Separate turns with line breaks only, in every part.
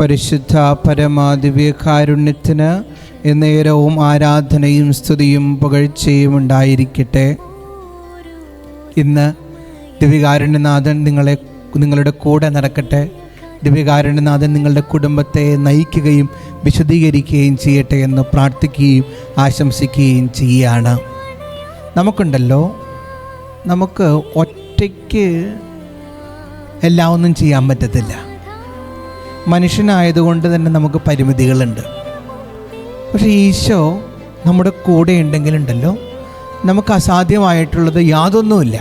പരിശുദ്ധ പരമാദിവ്യകാരുണ്യത്തിന് എന്നേരവും ആരാധനയും സ്തുതിയും പുകഴ്ചയും ഉണ്ടായിരിക്കട്ടെ. ഇന്ന് ദിവ്യകാരുണ്യനാഥൻ നിങ്ങളുടെ കൂടെ നടക്കട്ടെ. ദിവ്യകാരുണ്യനാഥൻ നിങ്ങളുടെ കുടുംബത്തെ നയിക്കുകയും വിശദീകരിക്കുകയും ചെയ്യട്ടെ എന്ന് പ്രാർത്ഥിക്കുകയും ആശംസിക്കുകയും ചെയ്യുകയാണ്. നമുക്കുണ്ടല്ലോ, നമുക്ക് ഒറ്റയ്ക്ക് എല്ലാം ഒന്നും ചെയ്യാൻ പറ്റത്തില്ല. മനുഷ്യനായതുകൊണ്ട് തന്നെ നമുക്ക് പരിമിതികളുണ്ട്. പക്ഷേ ഈശോ നമ്മുടെ കൂടെ ഉണ്ടെങ്കിലുണ്ടല്ലോ, നമുക്ക് അസാധ്യമായിട്ടുള്ളത് യാതൊന്നുമില്ല.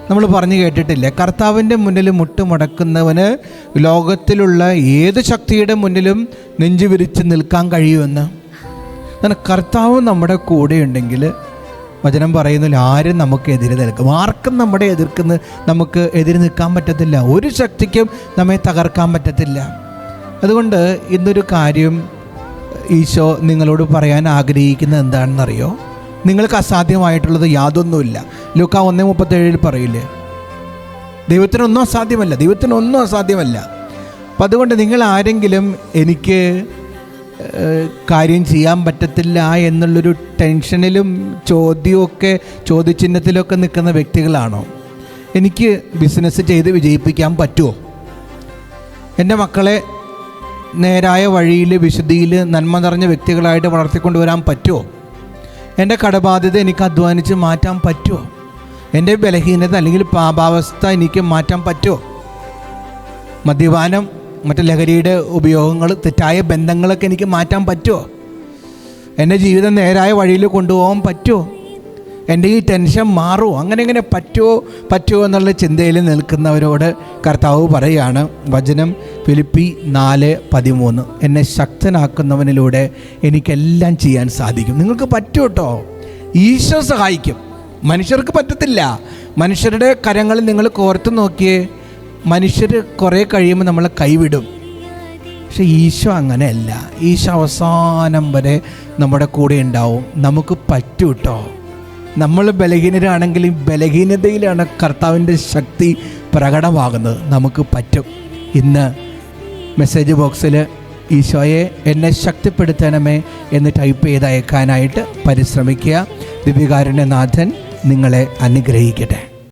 നമ്മൾ പറഞ്ഞു കേട്ടിട്ടില്ല, കർത്താവിൻ്റെ മുന്നിൽ മുട്ടുമടക്കുന്നവന് ലോകത്തിലുള്ള ഏത് ശക്തിയുടെ മുന്നിലും നെഞ്ചു വിരിച്ച് നിൽക്കാൻ കഴിയുമെന്ന്. അങ്ങനെ കർത്താവ് നമ്മുടെ കൂടെ ഉണ്ടെങ്കിൽ വചനം പറയുന്നില്ല, ആരും നമുക്ക് എതിരെ നിൽക്കും. ആർക്കും നമ്മുടെ നമുക്ക് എതിരെ നിൽക്കാൻ പറ്റത്തില്ല. ഒരു ശക്തിക്കും നമ്മെ തകർക്കാൻ പറ്റത്തില്ല. അതുകൊണ്ട് ഇന്നൊരു കാര്യം ഈശോ നിങ്ങളോട് പറയാൻ ആഗ്രഹിക്കുന്നത് എന്താണെന്നറിയോ? നിങ്ങൾക്ക് അസാധ്യമായിട്ടുള്ളത് യാതൊന്നുമില്ല. ലൂക്കാ 1:37 പറയില്ലേ, ദൈവത്തിനൊന്നും അസാധ്യമല്ല, ദൈവത്തിനൊന്നും അസാധ്യമല്ല. അപ്പം അതുകൊണ്ട് നിങ്ങൾ ആരെങ്കിലും എനിക്ക് കാര്യം ചെയ്യാൻ പറ്റത്തില്ല എന്നുള്ളൊരു ടെൻഷനിലും ചോദ്യചിഹ്നത്തിലൊക്കെ നിൽക്കുന്ന വ്യക്തികളാണോ? എനിക്ക് ബിസിനസ് ചെയ്ത് വിജയിപ്പിക്കാൻ പറ്റുമോ? എൻ്റെ മക്കളെ നേരായ വഴിയിൽ വിശുദ്ധിയിൽ നന്മ നിറഞ്ഞ വ്യക്തികളായിട്ട് വളർത്തിക്കൊണ്ടുവരാൻ പറ്റുമോ? എൻ്റെ കടബാധ്യത എനിക്ക് അധ്വാനിച്ച് മാറ്റാൻ പറ്റുമോ? എൻ്റെ ബലഹീനത അല്ലെങ്കിൽ പാപാവസ്ഥ എനിക്ക് മാറ്റാൻ പറ്റുമോ? മദ്യപാനം, മറ്റ് ലഹരിയുടെ ഉപയോഗങ്ങൾ, തെറ്റായ ബന്ധങ്ങളൊക്കെ എനിക്ക് മാറ്റാൻ പറ്റുമോ? എൻ്റെ ജീവിതം നേരായ വഴിയിൽ കൊണ്ടുപോകാൻ പറ്റുമോ? എൻ്റെ ഈ ടെൻഷൻ മാറുമോ? അങ്ങനെ പറ്റുമോ എന്നുള്ള ചിന്തയിൽ നിൽക്കുന്നവരോട് കർത്താവ് പറയുകയാണ്. വചനം ഫിലിപ്പി 4:13, എന്നെ ശക്തനാക്കുന്നവനിലൂടെ എനിക്കെല്ലാം ചെയ്യാൻ സാധിക്കും. നിങ്ങൾക്ക് പറ്റും കേട്ടോ. ഈശോ സഹായിക്കും. മനുഷ്യർക്ക് പറ്റത്തില്ല. മനുഷ്യരുടെ കരങ്ങളിൽ നിങ്ങൾ കോർത്ത് നോക്കിയേ, മനുഷ്യർ കുറേ കഴിയുമ്പോൾ നമ്മളെ കൈവിടും. പക്ഷെ ഈശോ അങ്ങനെയല്ല. ഈശോ അവസാനം വരെ നമ്മുടെ കൂടെ ഉണ്ടാവും. നമുക്ക് പറ്റും കേട്ടോ. നമ്മൾ ബലഹീനരാണെങ്കിലും ബലഹീനതയിലാണ് കർത്താവിൻ്റെ ശക്തി പ്രകടമാകുന്നത്. നമുക്ക് പറ്റും. ഇന്ന് മെസ്സേജ് ബോക്സിൽ ഈശോയെ എന്നെ ശക്തിപ്പെടുത്തണമേ എന്ന് ടൈപ്പ് ചെയ്ത് അയക്കാനായിട്ട് പരിശ്രമിക്കുക. ദിവ്യകാരുണ്യനാഥൻ നിങ്ങളെ അനുഗ്രഹിക്കട്ടെ.